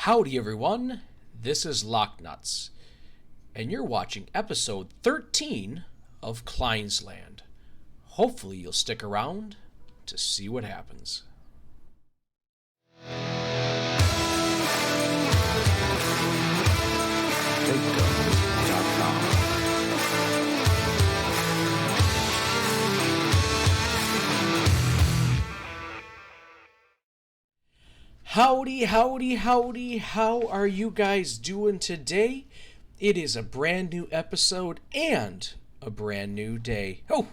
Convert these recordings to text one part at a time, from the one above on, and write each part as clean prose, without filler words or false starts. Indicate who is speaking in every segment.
Speaker 1: Howdy everyone, this is Nutz, and you're watching episode 13 of Kleines Land. Hopefully you'll stick around to see what happens. Howdy, howdy, howdy, how are you guys doing today? It is a brand new episode and a brand new day. Oh,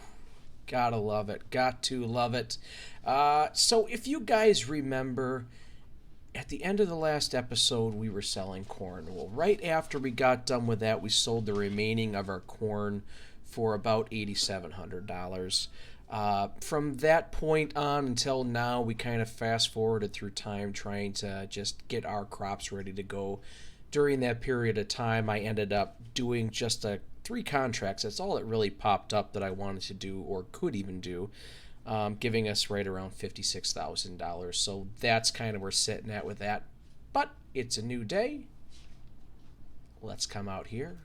Speaker 1: gotta love it, got to love it. So if you guys remember, at the end of the last episode, we were selling corn. Well, right after we got done with that, we sold the remaining of our corn for about $8,700. From that point on until now, we kind of fast forwarded through time trying to just get our crops ready to go. During that period of time, I ended up doing just 3 contracts. That's all that really popped up that I wanted to do or could even do, giving us right around $56,000. So that's kind of where we're sitting at with that. But it's a new day. Let's come out here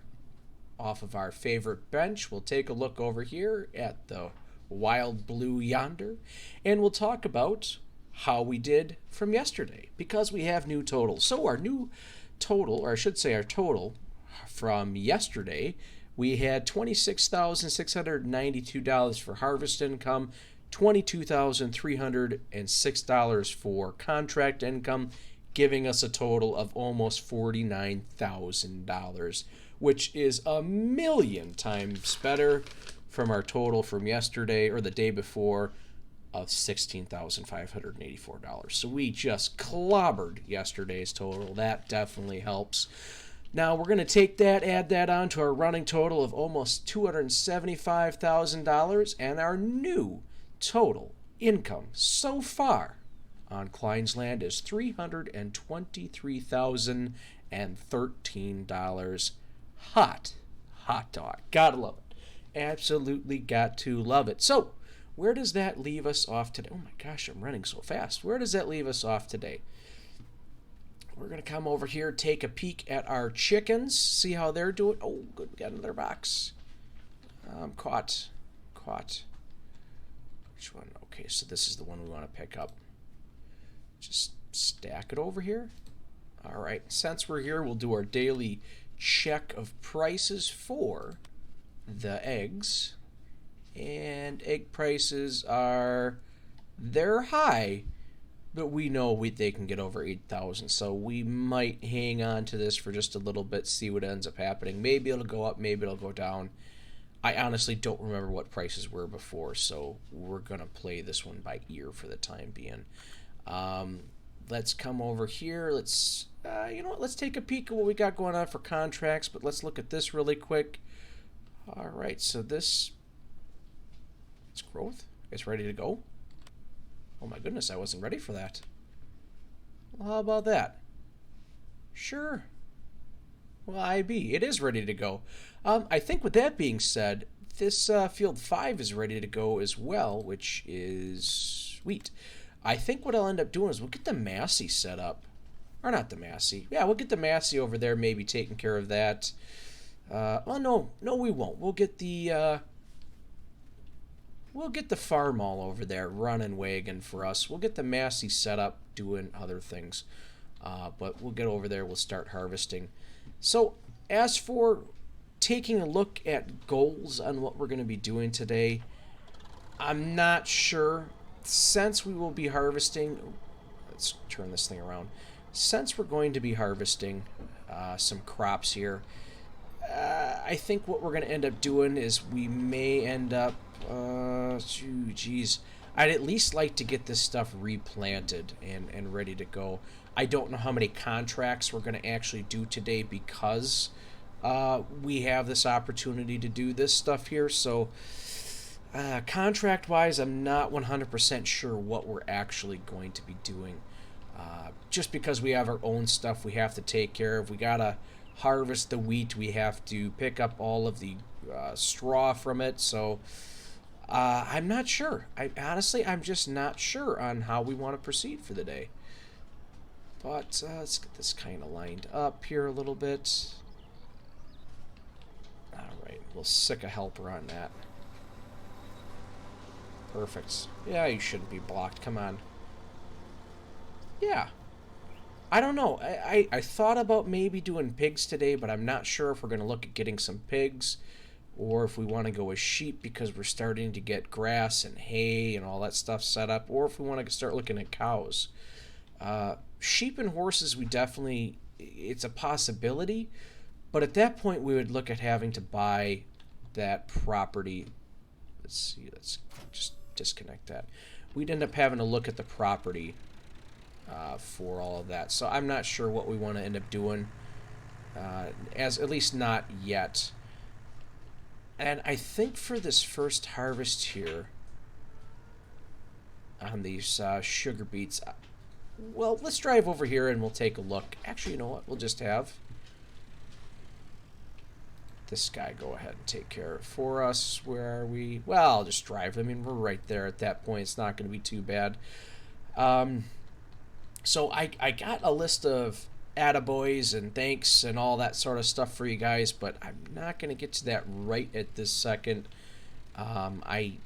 Speaker 1: off of our favorite bench. We'll take a look over here at the wild blue yonder, and we'll talk about how we did from yesterday, because we have new totals. So our new total, or I should say our total from yesterday, we had $26,692 for harvest income, $22,306 for contract income, giving us a total of almost $49,000, which is a million times better from our total from yesterday or the day before of $16,584. So we just clobbered yesterday's total. That definitely helps. Now we're going to take that, add that on to our running total of almost $275,000, and our new total income so far on Kleines Land is $323,013. Hot dog. Gotta love it. Absolutely got to love it. So, where does that leave us off today? Oh my gosh, I'm running so fast. Where does that leave us off today? We're going to come over here, take a peek at our chickens, see how they're doing. Oh, good, we got another box. Caught. Which one? Okay, so this is the one we want to pick up. Just stack it over here. All right, since we're here, we'll do our daily check of prices for the eggs, and egg prices they're high, but we know they can get over 8,000, so we might hang on to this for just a little bit, see what ends up happening. Maybe it'll go up, maybe it'll go down. I honestly don't remember what prices were before, so we're gonna play this one by ear for the time being. Let's come over here. Let's you know what, let's take a peek at what we got going on for contracts, but let's look at this really quick. All right, so it's growth. It's ready to go. Oh my goodness, I wasn't ready for that. Well, how about that? Sure. Well, it is ready to go. I think with that being said, this field 5 is ready to go as well, which is sweet. I think what I'll end up doing is we'll get the Massey set up. Or not the Massey. Yeah, we'll get the Massey over there, maybe taking care of that. Well, no, we won't. We'll get the farm all over there running wagon for us. We'll get the Massey set up doing other things, but we'll get over there. We'll start harvesting. So as for taking a look at goals on what we're going to be doing today, I'm not sure. Since we will be harvesting, let's turn this thing around. Since we're going to be harvesting some crops here, I think what we're going to end up doing is we may end up, I'd at least like to get this stuff replanted and ready to go. I don't know how many contracts we're going to actually do today because we have this opportunity to do this stuff here. So contract-wise, I'm not 100% sure what we're actually going to be doing. Just because we have our own stuff we have to take care of. We got to harvest the wheat, we have to pick up all of the straw from it, so I'm not sure. I'm just not sure on how we want to proceed for the day. But let's get this kind of lined up here a little bit. Alright, we'll stick a helper on that. Perfect. Yeah, you shouldn't be blocked. Come on. Yeah. I don't know. I thought about maybe doing pigs today, but I'm not sure if we're going to look at getting some pigs or if we want to go with sheep because we're starting to get grass and hay and all that stuff set up, or if we want to start looking at cows. Sheep and horses, we definitely, it's a possibility, but at that point we would look at having to buy that property. Let's see, let's just disconnect that. We'd end up having to look at the property for all of that. So I'm not sure what we want to end up doing, as at least not yet. And I think for this first harvest here on these sugar beets, well, let's drive over here and we'll take a look. Actually, you know what? We'll just have this guy go ahead and take care of it for us. Where are we? Well, I'll just drive. I mean, we're right there at that point. It's not going to be too bad. So I got a list of attaboys and thanks and all that sort of stuff for you guys, but I'm not going to get to that right at this second. I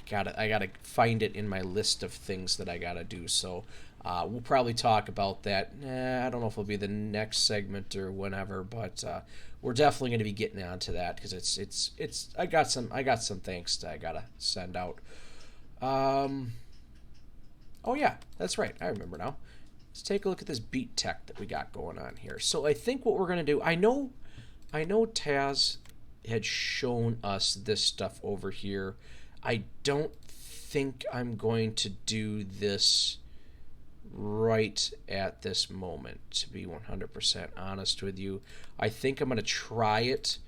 Speaker 1: gotta find it in my list of things that I gotta do. So we'll probably talk about that. I don't know if it'll be the next segment or whenever, but we're definitely going to be getting onto that because it's I got some thanks that I gotta send out. Oh yeah, that's right. I remember now. Let's take a look at this beet tech that we got going on here. So I think what we're going to do, I know Taz had shown us this stuff over here. I don't think I'm going to do this right at this moment, to be 100% honest with you. I think I'm going to try it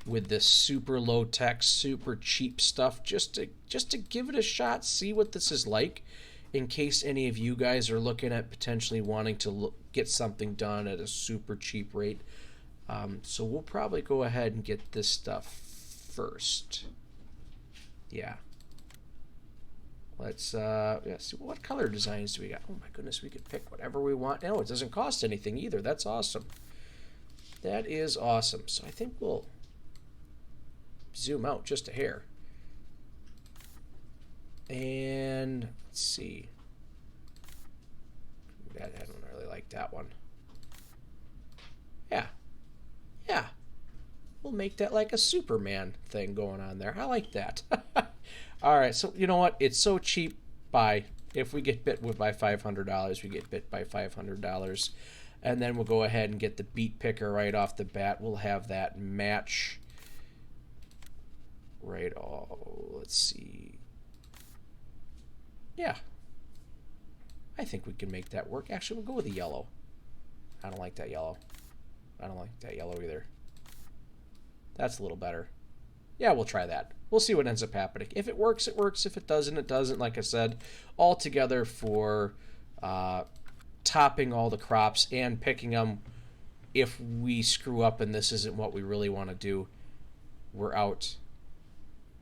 Speaker 1: with this super low tech, super cheap stuff just to give it a shot, see what this is like, in case any of you guys are looking at potentially wanting to get something done at a super cheap rate. So we'll probably go ahead and get this stuff first. Yeah. Let's see what color designs do we got. Oh my goodness, we could pick whatever we want. No, it doesn't cost anything either. That's awesome. That is awesome. So I think we'll zoom out just a hair. And let's see. I don't really like that one. Yeah. Yeah. We'll make that like a Superman thing going on there. I like that. All right, so you know what? It's so cheap. Buy. If we get bit by $500, we get bit by $500. And then we'll go ahead and get the beet picker right off the bat. We'll have that match right. Oh, let's see. Yeah. I think we can make that work. Actually, we'll go with the yellow. I don't like that yellow. I don't like that yellow either. That's a little better. Yeah, we'll try that. We'll see what ends up happening. If it works, it works. If it doesn't, it doesn't. Like I said, all together for topping all the crops and picking them. If we screw up and this isn't what we really want to do, we're out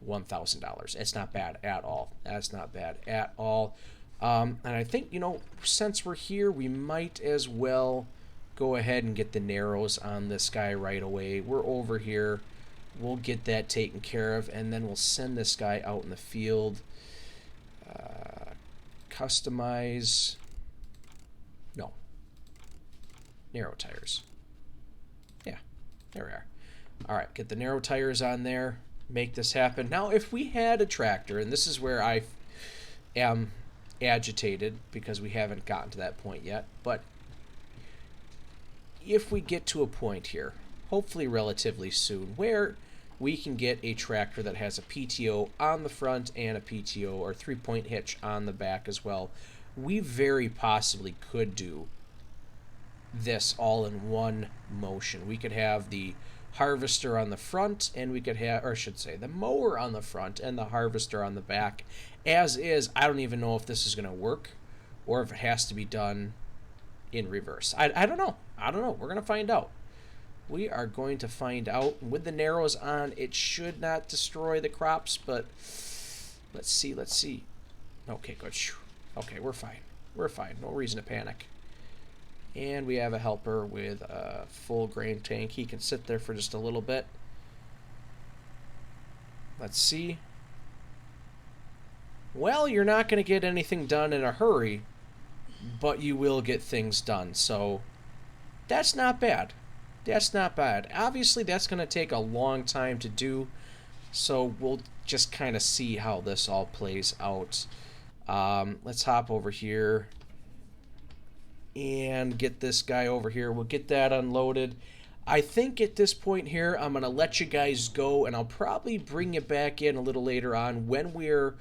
Speaker 1: $1,000. It's not bad at all. That's not bad at all. And I think, you know, since we're here, we might as well go ahead and get the narrows on this guy right away. We're over here. We'll get that taken care of, and then we'll send this guy out in the field. Customize. No. Narrow tires. Yeah, there we are. All right, get the narrow tires on there. Make this happen. Now, if we had a tractor, and this is where I am agitated because we haven't gotten to that point yet, but if we get to a point here, hopefully relatively soon, where we can get a tractor that has a PTO on the front and a PTO or 3-point hitch on the back as well, we very possibly could do this all in one motion. We could have the harvester on the front, and we could have, or I should say, the mower on the front and the harvester on the back. As is, I don't even know if this is going to work or if it has to be done in reverse. I don't know. I don't know. We're going to find out. We are going to find out. With the narrows on, it should not destroy the crops, but let's see. Let's see. Okay, good. Okay, we're fine. We're fine. No reason to panic. And we have a helper with a full grain tank. He can sit there for just a little bit. Let's see. Well, you're not going to get anything done in a hurry, but you will get things done. So that's not bad. That's not bad. Obviously, that's going to take a long time to do. So we'll just kind of see how this all plays out. Let's hop over here and get this guy over here. We'll get that unloaded. I think at this point here, I'm going to let you guys go, and I'll probably bring you back in a little later on when we're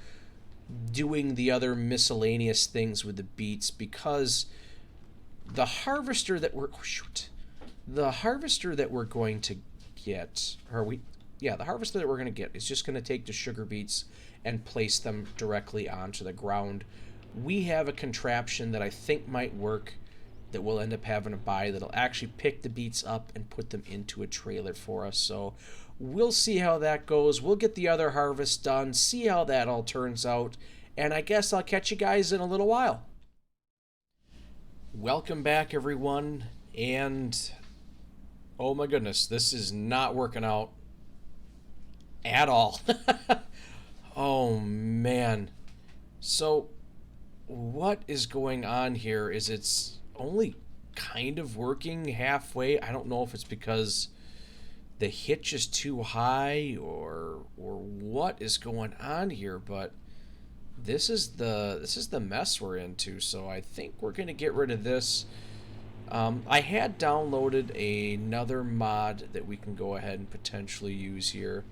Speaker 1: doing the other miscellaneous things with the beets, because the harvester that we're the harvester that we're going to get, the harvester that we're going to get is just going to take the sugar beets and place them directly onto the ground. We have a contraption that I think might work that we'll end up having to buy that'll actually pick the beets up and put them into a trailer for us. So we'll see how that goes. We'll get the other harvest done, see how that all turns out, and I guess I'll catch you guys in a little while. Welcome back, everyone, and oh my goodness, this is not working out at all. Oh man. So what is going on here is it's only kind of working halfway. I don't know if it's because the hitch is too high or what is going on here, but this is the mess we're into. So I think we're gonna get rid of this. I had downloaded another mod that we can go ahead and potentially use here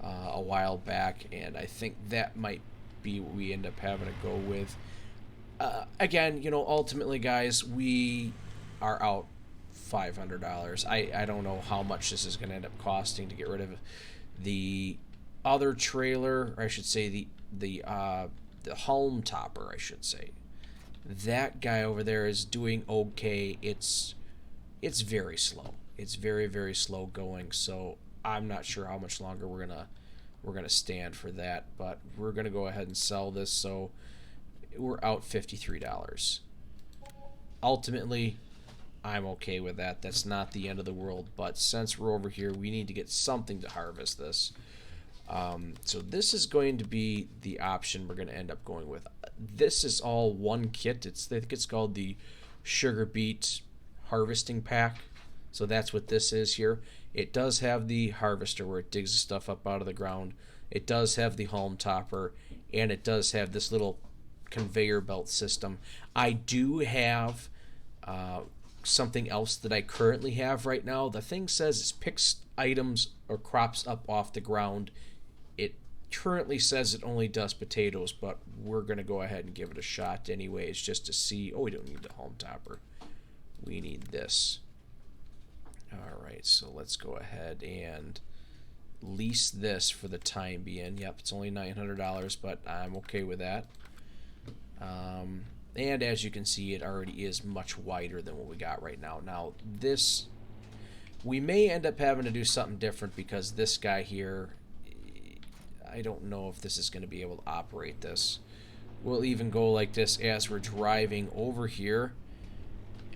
Speaker 1: a while back, and I think that might be what we end up having to go with. Again, you know, ultimately, guys, we are out $500. I don't know how much this is going to end up costing to get rid of the other trailer, or I should say the home topper, I should say. That guy over there is doing okay. It's very slow. It's very, very slow going, so I'm not sure how much longer we're gonna stand for that, but we're gonna go ahead and sell this. So we're out $53. Ultimately, I'm okay with that. That's not the end of the world, but since we're over here, we need to get something to harvest this. So this is going to be the option we're going to end up going with. This is all one kit. I think it's called the Sugar Beet Harvesting Pack. So that's what this is here. It does have the harvester where it digs the stuff up out of the ground. It does have the home topper, and it does have this little conveyor belt system. I do have something else that I currently have right now. The thing says it picks items or crops up off the ground. It currently says it only does potatoes, but we're going to go ahead and give it a shot anyways, just to see. Oh, we don't need the home topper. We need this. Alright, so let's go ahead and lease this for the time being. Yep, it's only $900, but I'm okay with that. And as you can see, it already is much wider than what we got right now. Now, this, we may end up having to do something different because this guy here, I don't know if this is going to be able to operate this. We'll even go like this as we're driving over here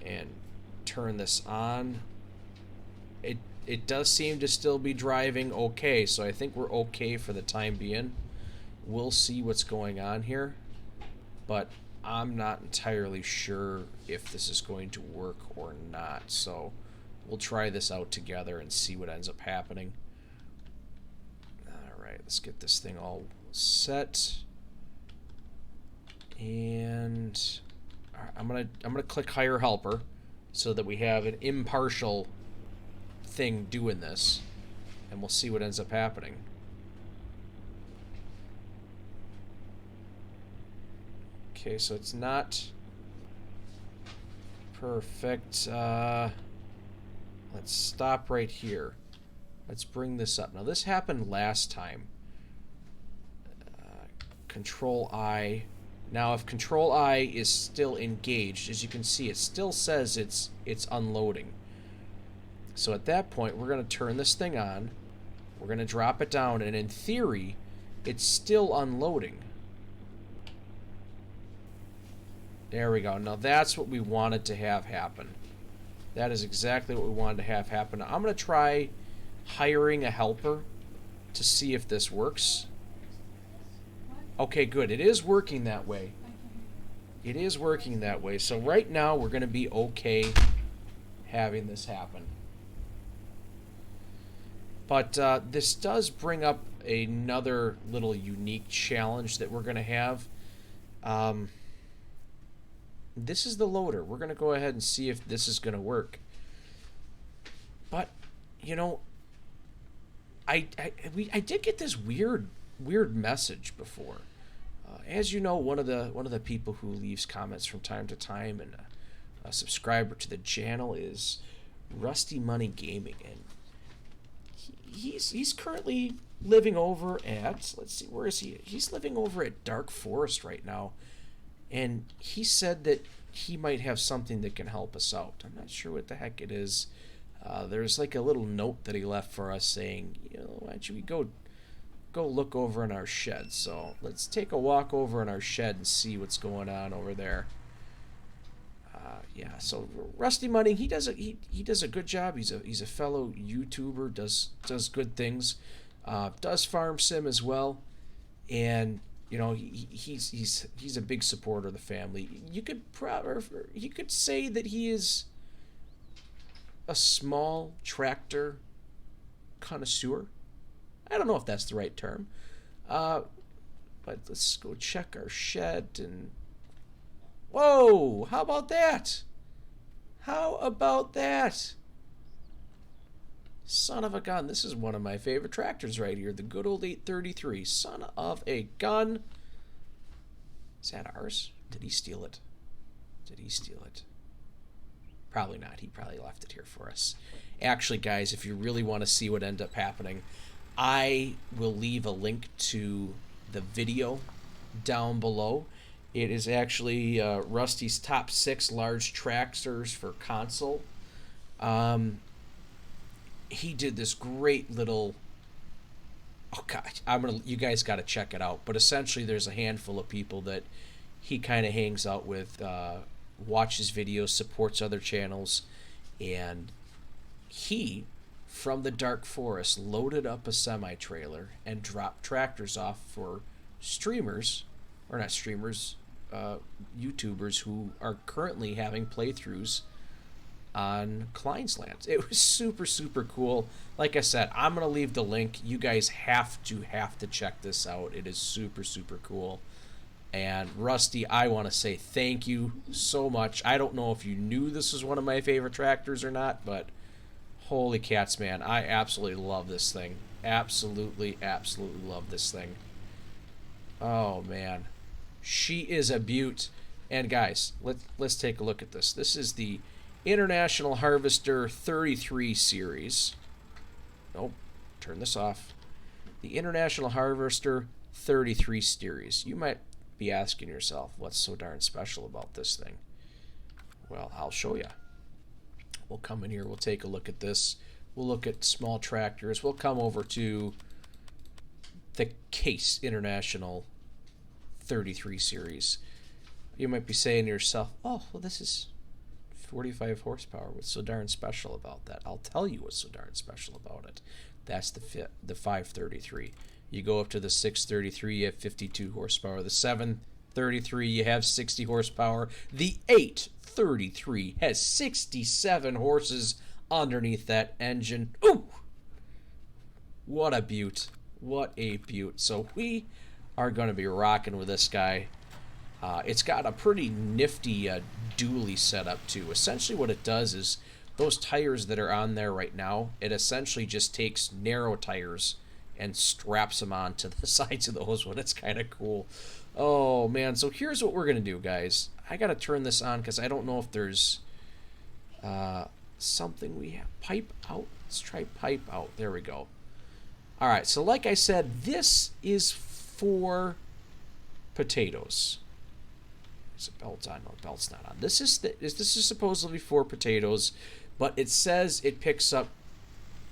Speaker 1: and turn this on. It does seem to still be driving okay, so I think we're okay for the time being. We'll see what's going on here, but I'm not entirely sure if this is going to work or not, so we'll try this out together and see what ends up happening. Alright, let's get this thing all set. And I'm gonna click Hire Helper so that we have an impartial thing doing this, and we'll see what ends up happening. Okay, so it's not perfect. Let's stop right here. Let's bring this up. Now this happened last time. Control I. Now if Control I is still engaged, as you can see, it still says it's unloading. So at that point, we're going to turn this thing on. We're going to drop it down, and in theory, it's still unloading. There we go. Now that's what we wanted to have happen. That is exactly what we wanted to have happen. I'm going to try hiring a helper to see if this works. Okay, good. It is working that way. It is working that way. So right now we're going to be okay having this happen. But this does bring up another little unique challenge that we're going to have. This is the loader. We're going to go ahead and see if this is going to work. But, you know, I did get this weird message before. As you know, one of the people who leaves comments from time to time and a subscriber to the channel is RustyMoneyGaming, and he's currently living over at, let's see, where is he? He's living over at Dark Forest right now, and he said that he might have something that can help us out. I'm not sure what the heck it is. There's like a little note that he left for us saying, you know, why don't we go look over in our shed. So let's take a walk over in our shed and see what's going on over there. Yeah, so Rusty Money, he does a good job. He's a fellow YouTuber, does good things, does farm sim as well, and you know he's a big supporter of the family. You could say that he is a small tractor connoisseur. I don't know if that's the right term, but let's go check our shed and. Whoa! How about that? How about that? Son of a gun. This is one of my favorite tractors right here. The good old 833. Son of a gun. Is that ours? Did he steal it? Did he steal it? Probably not. He probably left it here for us. Actually, guys, if you really want to see what ended up happening, I will leave a link to the video down below. It is actually Rusty's top 6 large tractors for console. He did this great little. Oh God, you guys got to check it out. But essentially, there's a handful of people that he kind of hangs out with, watches videos, supports other channels, and he, from the Dark Forest, loaded up a semi-trailer and dropped tractors off for streamers. Or not streamers, YouTubers who are currently having playthroughs on Kleines Land. It was super, super cool. Like I said, I'm going to leave the link. You guys have to check this out. It is super, super cool. And Rusty, I want to say thank you so much. I don't know if you knew this was one of my favorite tractors or not, but holy cats, man. I absolutely love this thing. Absolutely, absolutely love this thing. Oh, man. She is a beaut. And guys, let's take a look at this. This is the International Harvester 33 series. Nope, turn this off. The International Harvester 33 series. You might be asking yourself, what's so darn special about this thing? Well, I'll show you. We'll come in here, we'll take a look at this. We'll look at small tractors. We'll come over to the Case International 33 series. You might be saying to yourself, oh, well, this is 45 horsepower. What's so darn special about that? I'll tell you what's so darn special about it. That's the 533. You go up to the 633, you have 52 horsepower. The 733, you have 60 horsepower. The 833 has 67 horses underneath that engine. Ooh! What a beaut. What a beaut. So we are going to be rocking with this guy. It's got a pretty nifty dually setup too. Essentially what it does is those tires that are on there right now, it essentially just takes narrow tires and straps them onto the sides of those one. It's kind of cool. Oh man, so here's what we're going to do, guys. I got to turn this on because I don't know if there's something we have. Pipe out. Let's try pipe out. There we go. All right, so like I said, this is for potatoes. Is a belt on? No, belt's not on. This is supposedly for potatoes, but it says it picks up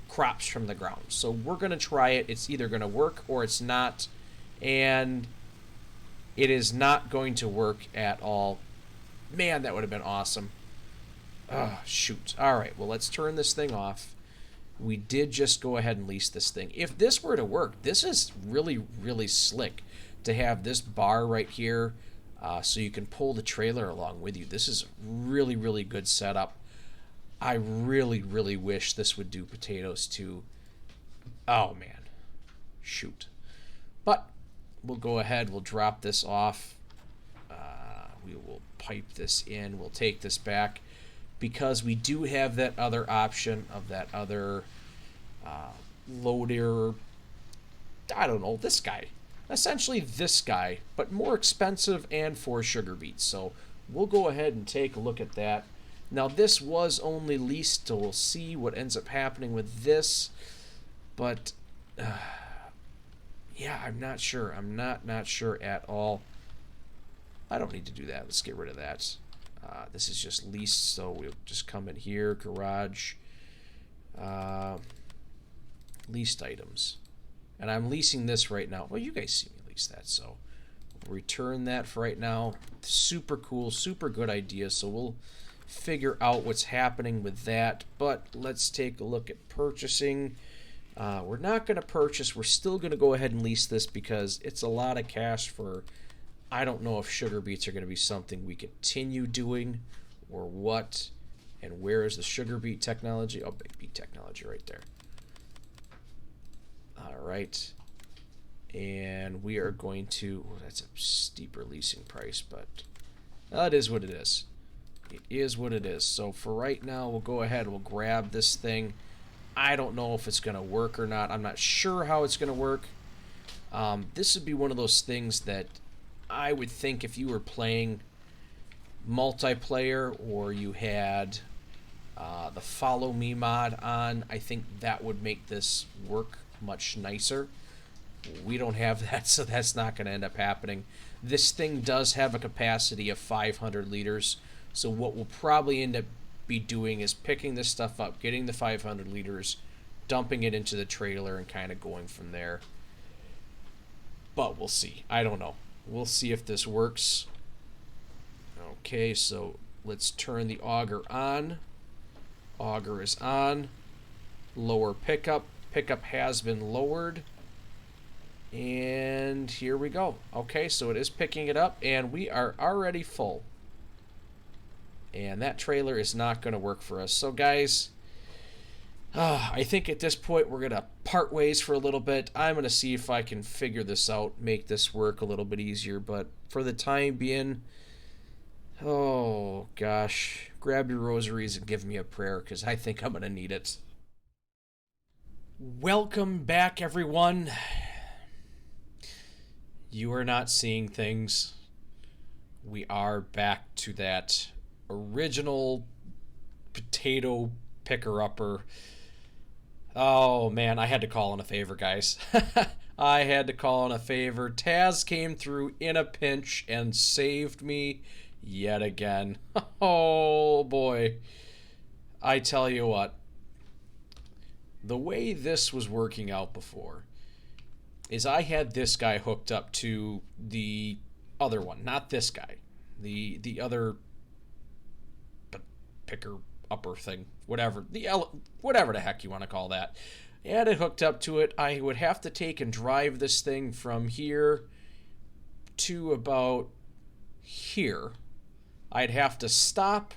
Speaker 1: crops from the ground. So we're going to try it. It's either going to work or it's not, and it is not going to work at all. Man, that would have been awesome. Oh, shoot. All right, well, let's turn this thing off. We did just go ahead and lease this thing. If this were to work, this is really, really slick to have this bar right here so you can pull the trailer along with you. This is really, really good setup. I really, really wish this would do potatoes too. Oh, man. Shoot. But we'll go ahead. We'll drop this off. We will pipe this in. We'll take this back because we do have that other option of that other loader. I don't know, this guy. Essentially this guy, but more expensive and for sugar beets. So we'll go ahead and take a look at that. Now this was only leased, so we'll see what ends up happening with this. But yeah, I'm not sure. I'm not sure at all. I don't need to do that. Let's get rid of that. This is just leased, so we'll just come in here, garage, leased items. And I'm leasing this right now. Well, you guys see me lease that, so we'll return that for right now. Super cool, super good idea, so we'll figure out what's happening with that. But let's take a look at purchasing. We're not going to purchase. We're still going to go ahead and lease this because it's a lot of cash for... I don't know if sugar beets are going to be something we continue doing or what. And where is the sugar beet technology? Oh, big beet technology right there. All right. And we are going to... Oh, that's a steeper leasing price, but it is what it is. It is what it is. So for right now, we'll go ahead. We'll grab this thing. I don't know if it's going to work or not. I'm not sure how it's going to work. This would be one of those things that I would think if you were playing multiplayer or you had the Follow Me mod on, I think that would make this work much nicer. We don't have that, so that's not going to end up happening. This thing does have a capacity of 500 liters, so what we'll probably end up be doing is picking this stuff up, getting the 500 liters, dumping it into the trailer, and kind of going from there. But we'll see. I don't know. We'll see if this works. Okay, so let's turn the auger on. Auger is on. Lower pickup. Pickup has been lowered. And here we go. Okay, so it is picking it up, and we are already full. And that trailer is not going to work for us. So, guys, I think at this point we're going to part ways for a little bit. I'm going to see if I can figure this out, make this work a little bit easier. But for the time being, oh, gosh, grab your rosaries and give me a prayer because I think I'm going to need it. Welcome back, everyone. You are not seeing things. We are back to that original potato picker-upper. Oh, man, I had to call in a favor, guys. I had to call in a favor. Taz came through in a pinch and saved me yet again. Oh, boy. I tell you what. The way this was working out before is I had this guy hooked up to the other one. Not this guy. The other picker-upper thing. Whatever the heck you want to call that. I had it hooked up to it. I would have to take and drive this thing from here to about here. I'd have to stop,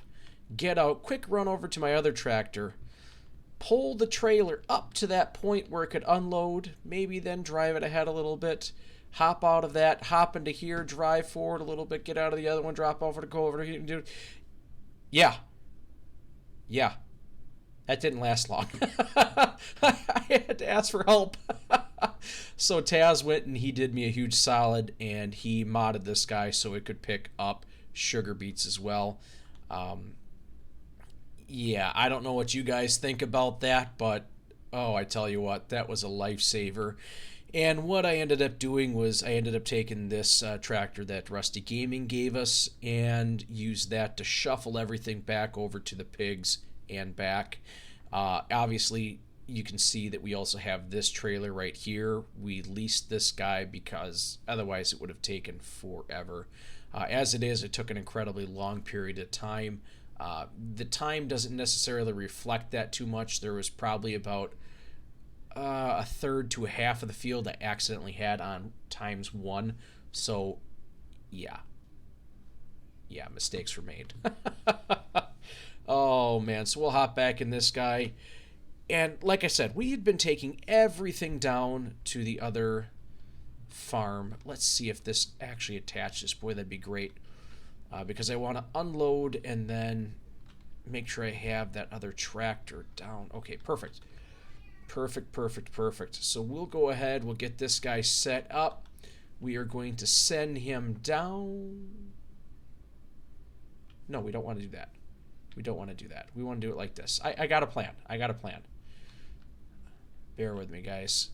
Speaker 1: get out, quick run over to my other tractor, pull the trailer up to that point where it could unload, maybe then drive it ahead a little bit, hop out of that, hop into here, drive forward a little bit, get out of the other one, drop over to go over to here and do it. Yeah. That didn't last long. I had to ask for help. So Taz went and he did me a huge solid, and he modded this guy so it could pick up sugar beets as well. Yeah, I don't know what you guys think about that, but oh, I tell you what, that was a lifesaver. And what I ended up doing was I ended up taking this tractor that RustyGaming gave us and used that to shuffle everything back over to the pigs and back. Obviously, you can see that we also have this trailer right here. We leased this guy because otherwise it would have taken forever. As it is, it took an incredibly long period of time. The time doesn't necessarily reflect that too much. There was probably about a third to a half of the field I accidentally had on ×1. So, yeah. Yeah, mistakes were made. Oh, man. So we'll hop back in this guy. And like I said, we had been taking everything down to the other farm. Let's see if this actually attaches. Boy, that'd be great. Because I want to unload and then make sure I have that other tractor down. Okay, perfect. Perfect. So we'll go ahead. We'll get this guy set up. We are going to send him down. No, we don't want to do that. We don't want to do that. We want to do it like this. I got a plan. Bear with me, guys.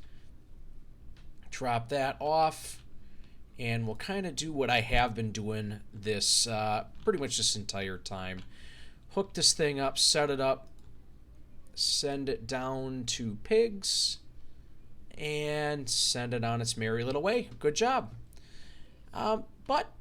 Speaker 1: Drop that off. And we'll kind of do what I have been doing this pretty much this entire time. Hook this thing up, set it up, send it down to pigs, and send it on its merry little way. Good job. But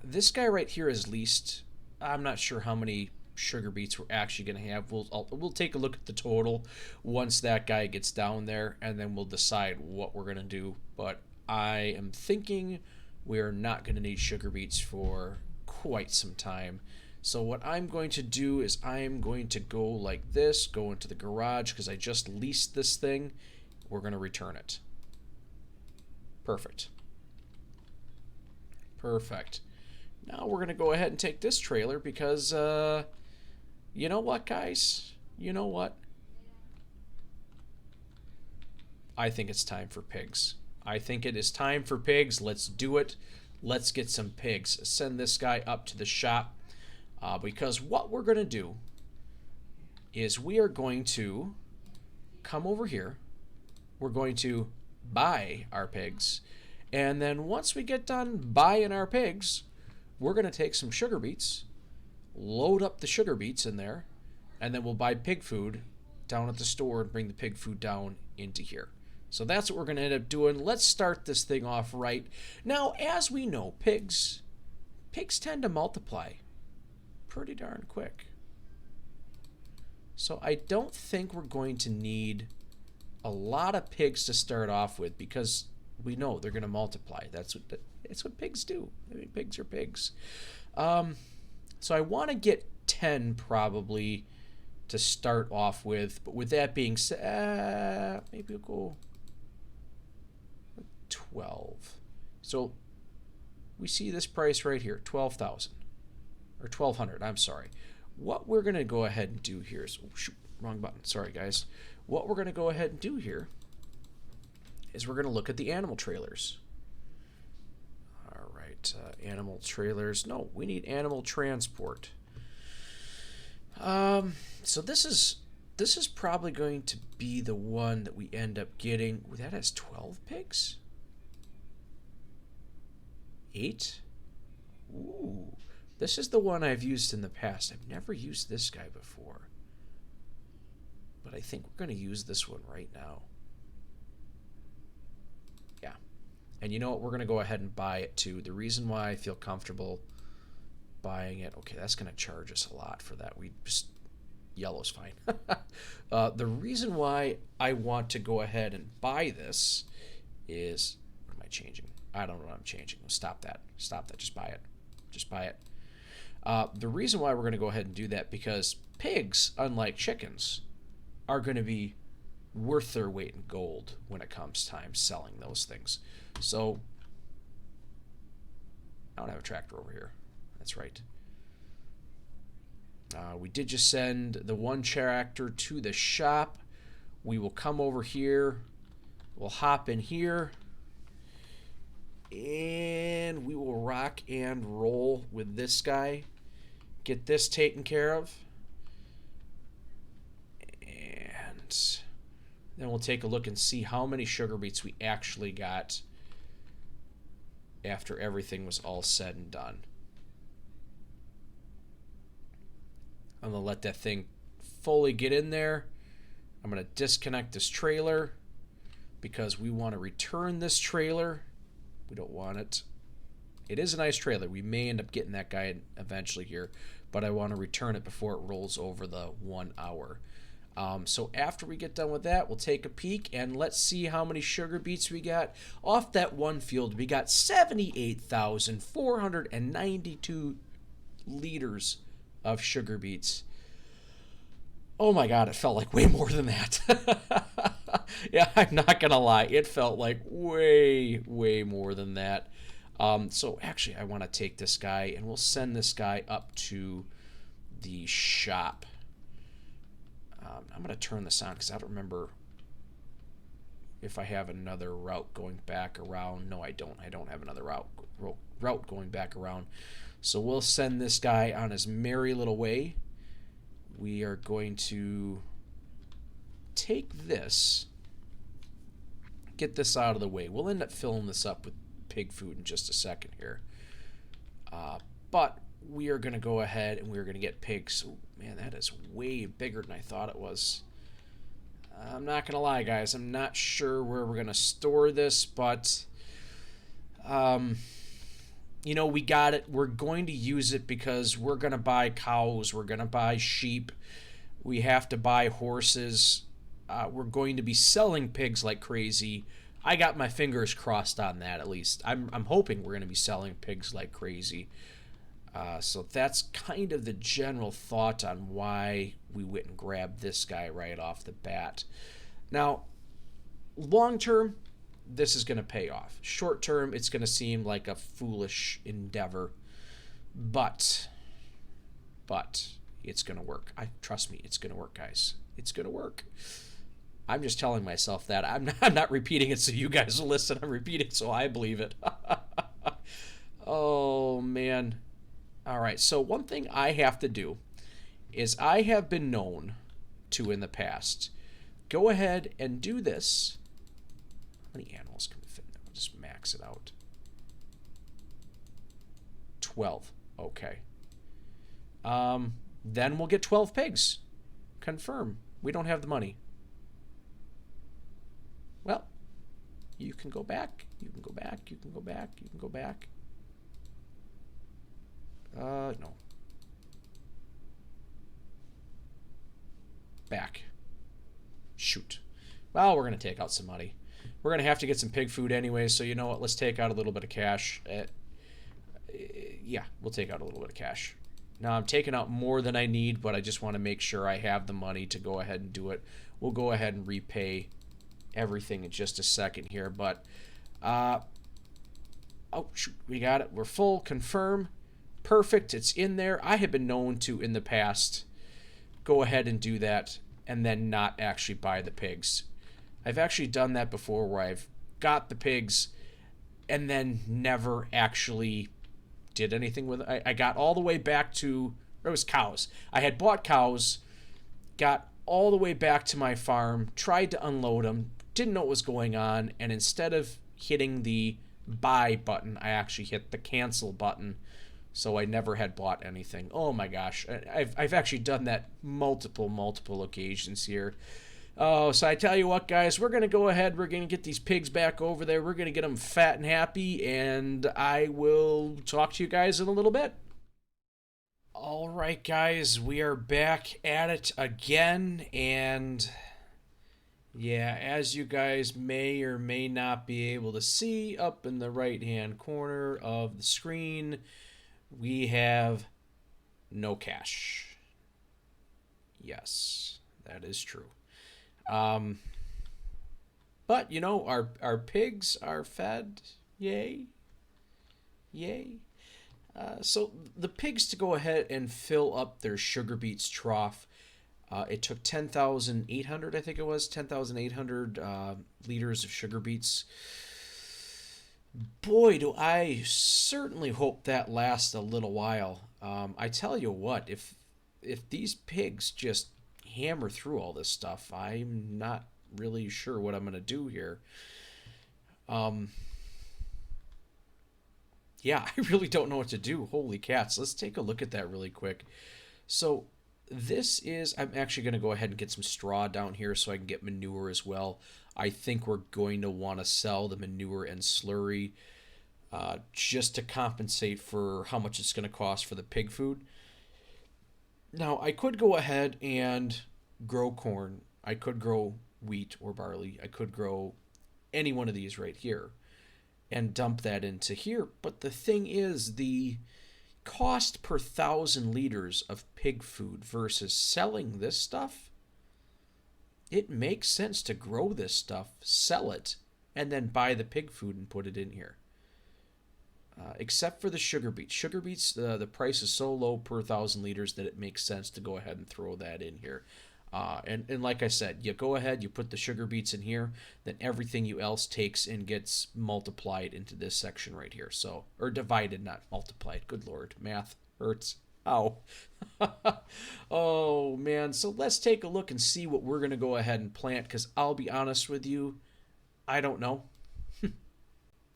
Speaker 1: this guy right here is leased. I'm not sure how many sugar beets we're actually going to have. We'll take a look at the total once that guy gets down there, and then we'll decide what we're going to do. But I am thinking we're not going to need sugar beets for quite some time. So what I'm going to do is I'm going to go like this, go into the garage because I just leased this thing. We're going to return it. Perfect. Now we're going to go ahead and take this trailer because, you know what, guys? You know what? I think it's time for pigs. I think it is time for pigs. Let's do it. Let's get some pigs. Send this guy up to the shop because what we're going to do is we are going to come over here. We're going to buy our pigs. And then once we get done buying our pigs, we're going to take some sugar beets, load up the sugar beets in there, and then we'll buy pig food down at the store and bring the pig food down into here. So that's what we're going to end up doing. Let's start this thing off right. Now, as we know, pigs tend to multiply pretty darn quick. So I don't think we're going to need a lot of pigs to start off with because we know they're going to multiply. That's what pigs do. I mean, pigs are pigs. So I want to get 10 probably to start off with. But with that being said, maybe we'll go 12. So we see this price right here, 12,000 or 1,200. I'm sorry. What we're going to go ahead and do here is, oh, shoot, wrong button. Sorry, guys. What we're going to go ahead and do here is we're going to look at the animal trailers. All right, animal trailers. No, we need animal transport. So this is probably going to be the one that we end up getting. Ooh, that has 12 pigs. 8. Ooh, this is the one I've used in the past. I've never used this guy before, but I think we're going to use this one right now. Yeah. And you know what? We're going to go ahead and buy it too. The reason why I feel comfortable buying it, okay, that's going to charge us a lot for that. We just, yellow's fine. The reason why I want to go ahead and buy this is, what am I changing? I don't know what I'm changing. Stop that. Just buy it. The reason why we're going to go ahead and do that because pigs, unlike chickens, are going to be worth their weight in gold when it comes time selling those things. So I don't have a tractor over here. That's right. We did just send the one tractor to the shop. We will come over here. We'll hop in here. And we will rock and roll with this guy. Get this taken care of. And then we'll take a look and see how many sugar beets we actually got after everything was all said and done. I'm going to let that thing fully get in there. I'm going to disconnect this trailer because we want to return this trailer. We don't want it. It is a nice trailer. We may end up getting that guy eventually here. but I want to return it before it rolls over the 1 hour. So after we get done with that, we'll take a peek and let's see how many sugar beets we got. Off that one field, we got 78,492 liters of sugar beets. Oh my God, it felt like way more than that. Yeah, I'm not gonna lie, it felt like way more than that. So actually, I want to take this guy and we'll send this guy up to the shop. I'm going to turn this on because I don't remember if I have another route going back around. No, I don't. I don't have another route going back around. So we'll send this guy on his merry little way. We are going to take this, get this out of the way. We'll end up filling this up with pig food in just a second here. But we are going to go ahead and we're going to get pigs. Ooh, man, that is way bigger than I thought it was. I'm not going to lie, guys. I'm not sure where we're going to store this, but you know, we got it. We're going to use it because we're going to buy cows. We're going to buy sheep. We have to buy horses. We're going to be selling pigs like crazy. I got my fingers crossed on that, at least. I'm hoping we're going to be selling pigs like crazy. So that's kind of the general thought on why we went and grabbed this guy right off the bat. Now, long term, this is going to pay off. Short term, it's going to seem like a foolish endeavor, but it's going to work. Trust me, it's going to work, guys. It's going to work. I'm just telling myself that. I'm not repeating it so you guys will listen. I'm repeating it so I believe it. Oh, man. All right, so one thing I have to do is I have been known to, in the past, go ahead and do this. How many animals can we fit in there? We'll just max it out. 12. Okay. Then we'll get 12 pigs. Confirm. We don't have the money. Well, you can go back. You can go back. You can go back. You can go back. No. Back. Shoot. Well, we're going to take out some money. We're going to have to get some pig food anyway, so you know what? Let's take out a little bit of cash. Yeah, we'll take out a little bit of cash. Now, I'm taking out more than I need, but I just want to make sure I have the money to go ahead and do it. We'll go ahead and repay everything in just a second here, but... oh, shoot. We got it. We're full. Confirm. Perfect, it's in there. I have been known to, in the past, go ahead and do that and then not actually buy the pigs. I've actually done that before where I've got the pigs and then never actually did anything with it. I got all the way back to, or it was cows. I had bought cows, got all the way back to my farm, tried to unload them, didn't know what was going on, and instead of hitting the buy button, I actually hit the cancel button. So I never had bought anything. Oh my gosh. I've actually done that multiple occasions here. Oh, so I tell you what, guys, we're going to go ahead. We're going to get these pigs back over there. We're going to get them fat and happy, and I will talk to you guys in a little bit. All right, guys, we are back at it again, and yeah, as you guys may or may not be able to see up in the right-hand corner of the screen, we have no cash. Yes, that is true. But, you know, our pigs are fed. Yay. Yay. So the pigs, to go ahead and fill up their sugar beets trough, it took 10,800, I think it was, 10,800 liters of sugar beets. Boy, do I certainly hope that lasts a little while. I tell you what, if these pigs just hammer through all this stuff, I'm not really sure what I'm going to do here. Yeah, I really don't know what to do. Holy cats. Let's take a look at that really quick. So this is, I'm actually going to go ahead and get some straw down here so I can get manure as well. I think we're going to want to sell the manure and slurry just to compensate for how much it's going to cost for the pig food. Now, I could go ahead and grow corn. I could grow wheat or barley. I could grow any one of these right here and dump that into here. But the thing is, the cost per 1,000 liters of pig food versus selling this stuff, it makes sense to grow this stuff, sell it, and then buy the pig food and put it in here. Except for the sugar beets. Sugar beets, the price is so low per 1,000 liters that it makes sense to go ahead and throw that in here. And like I said, you go ahead, you put the sugar beets in here, then everything you else takes and gets multiplied into this section right here. So, or divided, not multiplied. Good Lord, math hurts. Ow. Oh, man. So let's take a look and see what we're going to go ahead and plant, because I'll be honest with you, I don't know.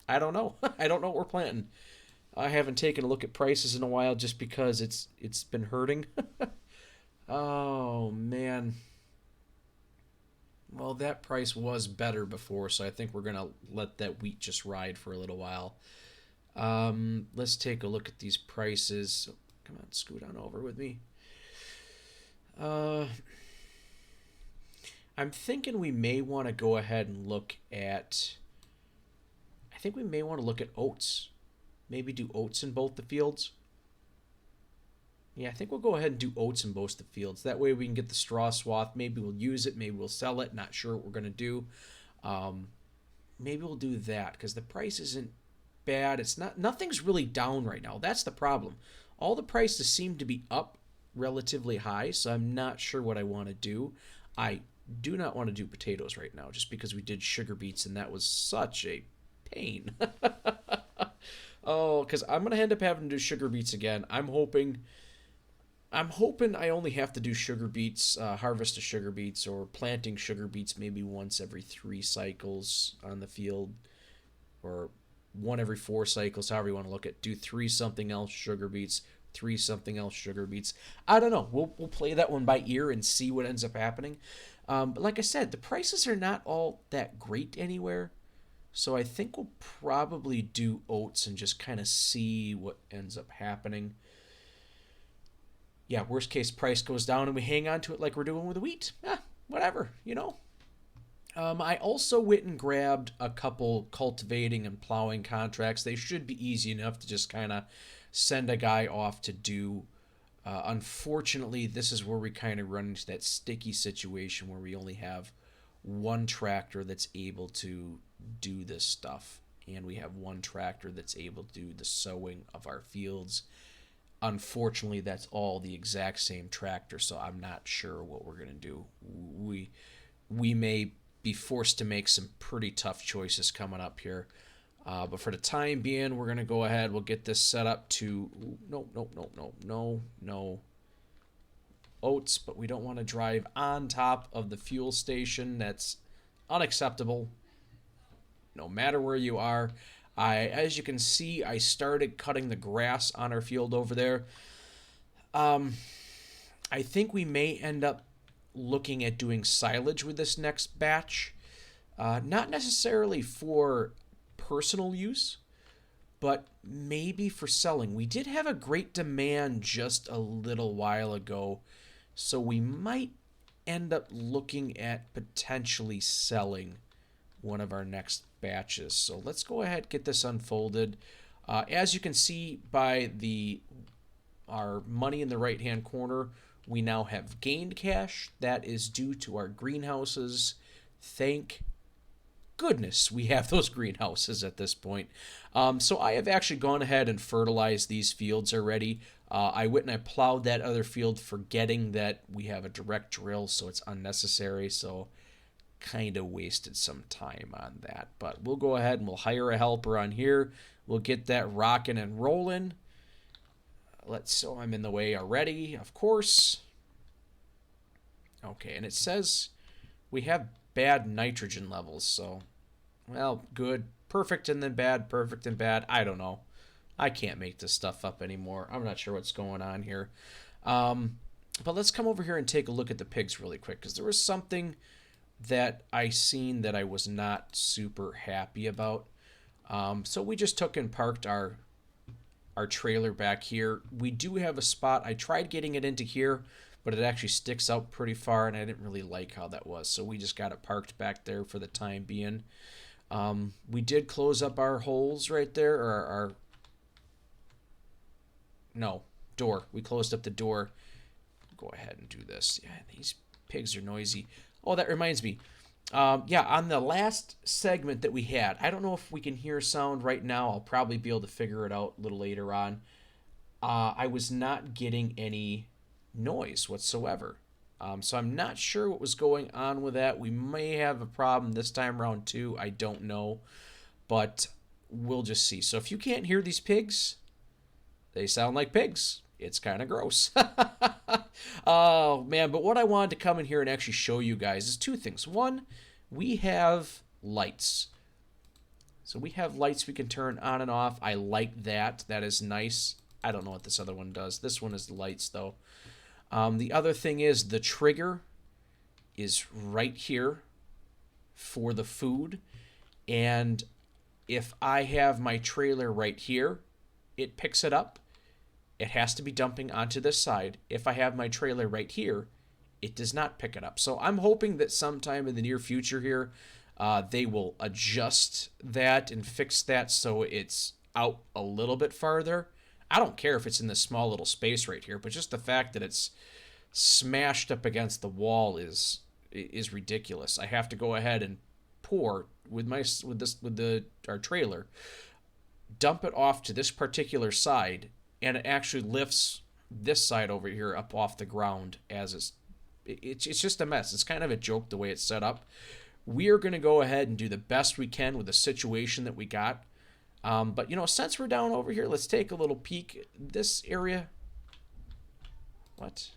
Speaker 1: I don't know. I don't know what we're planting. I haven't taken a look at prices in a while just because it's been hurting. Oh, man. Well, that price was better before, so I think we're going to let that wheat just ride for a little while. Let's take a look at these prices. Come on, scoot on over with me. I'm thinking we may want to go ahead and look at... I think we may want to look at oats. Maybe do oats in both the fields. Yeah, I think we'll go ahead and do oats in both the fields. That way we can get the straw swath. Maybe we'll use it. Maybe we'll sell it. Not sure what we're going to do. Maybe we'll do that because the price isn't bad. It's not. Nothing's really down right now. That's the problem. All the prices seem to be up relatively high, so I'm not sure what I want to do. I do not want to do potatoes right now just because we did sugar beets and that was such a pain. Oh, because I'm going to end up having to do sugar beets again. I'm hoping I only have to do sugar beets, harvest of sugar beets, or planting sugar beets maybe once every 3 cycles on the field, or one every 4 cycles, however you want to look at. Do 3 something else sugar beets, 3 something else sugar beets. I don't know. We'll play that one by ear and see what ends up happening. But like I said, the prices are not all that great anywhere. So I think we'll probably do oats and just kind of see what ends up happening. Yeah, worst case price goes down and we hang on to it like we're doing with the wheat. Whatever, you know. I also went and grabbed a couple cultivating and plowing contracts. They should be easy enough to just kind of send a guy off to do. Unfortunately, this is where we kind of run into that sticky situation where we only have one tractor that's able to do this stuff, and we have one tractor that's able to do the sowing of our fields. Unfortunately, that's all the exact same tractor, so I'm not sure what we're going to do. We may be forced to make some pretty tough choices coming up here. But for the time being, we're going to go ahead. We'll get this set up to... No. Oats, but we don't want to drive on top of the fuel station. That's unacceptable. No matter where you are. As you can see, I started cutting the grass on our field over there. I think we may end up looking at doing silage with this next batch. Not necessarily for personal use, but maybe for selling. We did have a great demand just a little while ago, so we might end up looking at potentially selling one of our next batches. So let's go ahead and get this unfolded. As you can see by our money in the right hand corner, we now have gained cash. That is due to our greenhouses. Thank goodness we have those greenhouses at this point. So I have actually gone ahead and fertilized these fields already. I went and I plowed that other field forgetting that we have a direct drill, so it's unnecessary. So kind of wasted some time on that. But we'll go ahead and we'll hire a helper on here. We'll get that rocking and rolling. So I'm in the way already, of course. Okay, and it says we have bad nitrogen levels, so, well, good, perfect and then bad, perfect and bad. I don't know. I can't make this stuff up anymore. I'm not sure what's going on here. But let's come over here and take a look at the pigs really quick, because there was something that I seen that I was not super happy about. So we just took and parked our our trailer back here. We do have a spot. I tried getting it into here, but it actually sticks out pretty far, and I didn't really like how that was. So we just got it parked back there for the time being. We did close up our holes right there, or our no, door. We closed up the door. Go ahead and do this. Yeah, these pigs are noisy. Oh, that reminds me. Yeah, on the last segment that we had, I don't know if we can hear sound right now. I'll probably be able to figure it out a little later on. I was not getting any noise whatsoever. So I'm not sure what was going on with that. We may have a problem this time around too. I don't know. But we'll just see. So if you can't hear these pigs, they sound like pigs. It's kind of gross. Oh, man. But what I wanted to come in here and actually show you guys is two things. One, we have lights. So we have lights we can turn on and off. I like that. That is nice. I don't know what this other one does. This one is lights, though. The other thing is the trigger is right here for the food. And if I have my trailer right here, it picks it up. It has to be dumping onto this side. If I have my trailer right here, it does not pick it up. So I'm hoping that sometime in the near future here, they will adjust that and fix that so it's out a little bit farther. I don't care if it's in this small little space right here, but just the fact that it's smashed up against the wall is ridiculous. I have to go ahead and pour with our trailer, dump it off to this particular side, and it actually lifts this side over here up off the ground as it's just a mess. It's kind of a joke the way it's set up. We are going to go ahead and do the best we can with the situation that we got. But, since we're down over here, let's take a little peek. This area... What?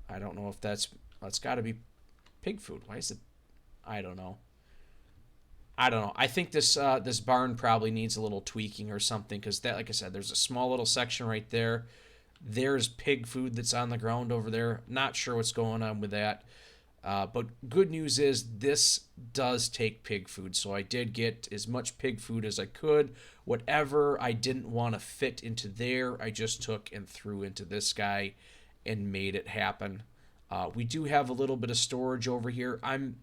Speaker 1: I don't know if that's... It's got to be pig food. Why is it... I don't know. I think this barn probably needs a little tweaking or something, because that, like I said, there's a small little section right there. There's pig food that's on the ground over there. Not sure what's going on with that. But good news is this does take pig food. So I did get as much pig food as I could. Whatever I didn't want to fit into there, I just took and threw into this guy and made it happen. We do have a little bit of storage over here. I'm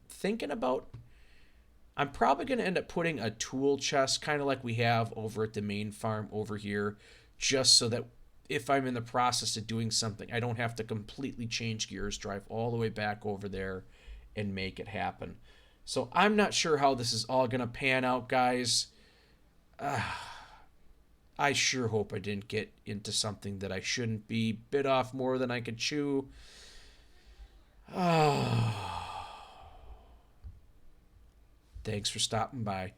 Speaker 1: probably going to end up putting a tool chest, kind of like we have over at the main farm over here, just so that if I'm in the process of doing something, I don't have to completely change gears, drive all the way back over there, and make it happen. So I'm not sure how this is all going to pan out, guys. I sure hope I didn't get into something that I shouldn't be. Bit off more than I could chew. Thanks for stopping by.